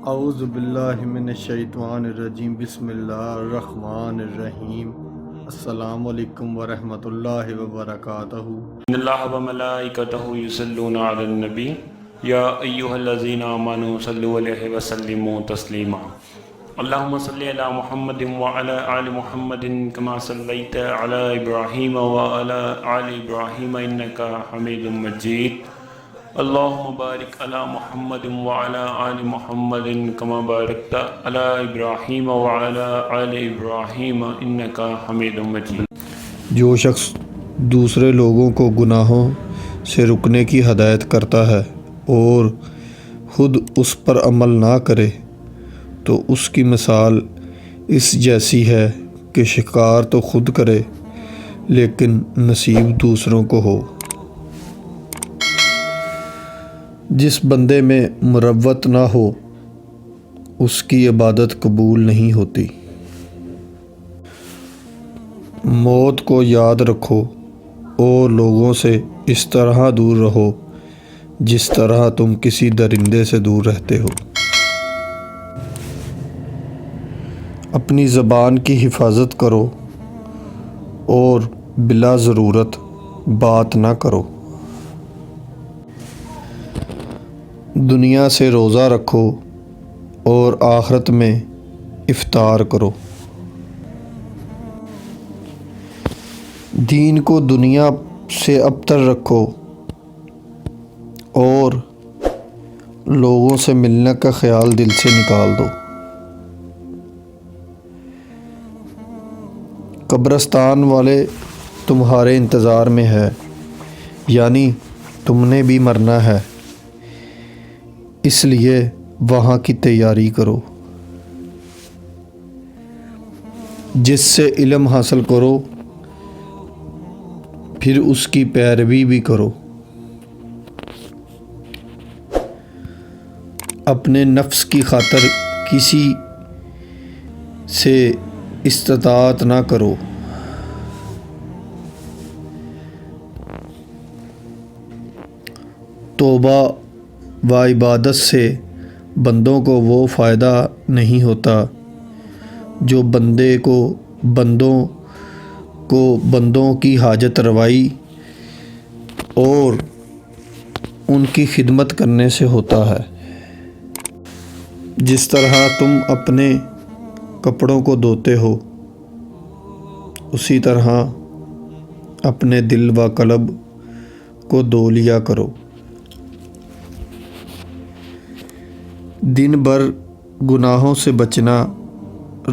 اعوذ باللہ من الشیطان الرجیم بسم اللہ الرحمن الرحیم السلام علیکم ورحمۃ اللہ وبرکاتہ۔ ان اللہ وملائکتہ یصلون علی النبی یا ایہا الذین آمنوا صلوا علیہ وسلموا تسلیما۔ اللہم صلی علی محمد وعلی آل محمد کما صلیت علی ابراہیم وعلی آل ابراہیم انکا حمید مجید۔ اللہم بارک علی محمد وعلی آل محمد کما بارکت علی ابراہیم وعلی آل ابراہیم انکا حمید مجید۔ جو شخص دوسرے لوگوں کو گناہوں سے رکنے کی ہدایت کرتا ہے اور خود اس پر عمل نہ کرے تو اس کی مثال اس جیسی ہے کہ شکار تو خود کرے لیکن نصیب دوسروں کو ہو۔ جس بندے میں مروت نہ ہو اس کی عبادت قبول نہیں ہوتی۔ موت کو یاد رکھو اور لوگوں سے اس طرح دور رہو جس طرح تم کسی درندے سے دور رہتے ہو۔ اپنی زبان کی حفاظت کرو اور بلا ضرورت بات نہ کرو۔ دنیا سے روزہ رکھو اور آخرت میں افطار کرو۔ دین کو دنیا سے ابتر رکھو اور لوگوں سے ملنے کا خیال دل سے نکال دو۔ قبرستان والے تمہارے انتظار میں ہے، یعنی تم نے بھی مرنا ہے، اس لیے وہاں کی تیاری کرو۔ جس سے علم حاصل کرو پھر اس کی پیروی بھی کرو۔ اپنے نفس کی خاطر کسی سے استطاعت نہ کرو۔ توبہ و عبادت سے بندوں کو وہ فائدہ نہیں ہوتا جو بندوں کی حاجت روائی اور ان کی خدمت کرنے سے ہوتا ہے۔ جس طرح تم اپنے کپڑوں کو دھوتے ہو اسی طرح اپنے دل و قلب کو دھو لیا کرو۔ دن بھر گناہوں سے بچنا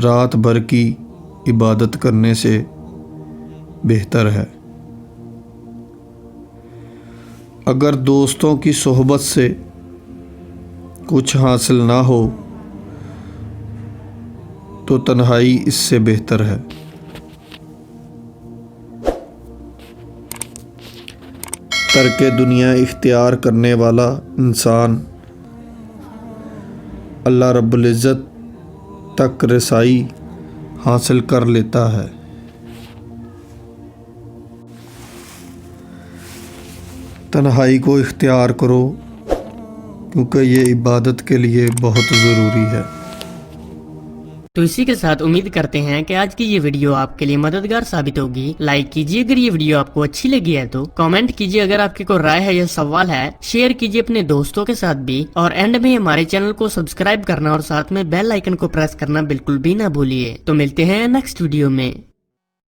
رات بھر کی عبادت کرنے سے بہتر ہے۔ اگر دوستوں کی صحبت سے کچھ حاصل نہ ہو تو تنہائی اس سے بہتر ہے۔ ترک دنیا اختیار کرنے والا انسان اللہ رب العزت تک رسائی حاصل کر لیتا ہے۔ تنہائی کو اختیار کرو کیونکہ یہ عبادت کے لیے بہت ضروری ہے۔ تو اسی کے ساتھ امید کرتے ہیں کہ آج کی یہ ویڈیو آپ کے لیے مددگار ثابت ہوگی۔ لائک کیجیے اگر یہ ویڈیو آپ کو اچھی لگی ہے تو، کامنٹ کیجیے اگر آپ کی کوئی رائے ہے یا سوال ہے، شیئر کیجیے اپنے دوستوں کے ساتھ بھی، اور اینڈ میں ہمارے چینل کو سبسکرائب کرنا اور ساتھ میں بیل آئیکن کو پریس کرنا بالکل بھی نہ بھولیے۔ تو ملتے ہیں نیکسٹ ویڈیو میں۔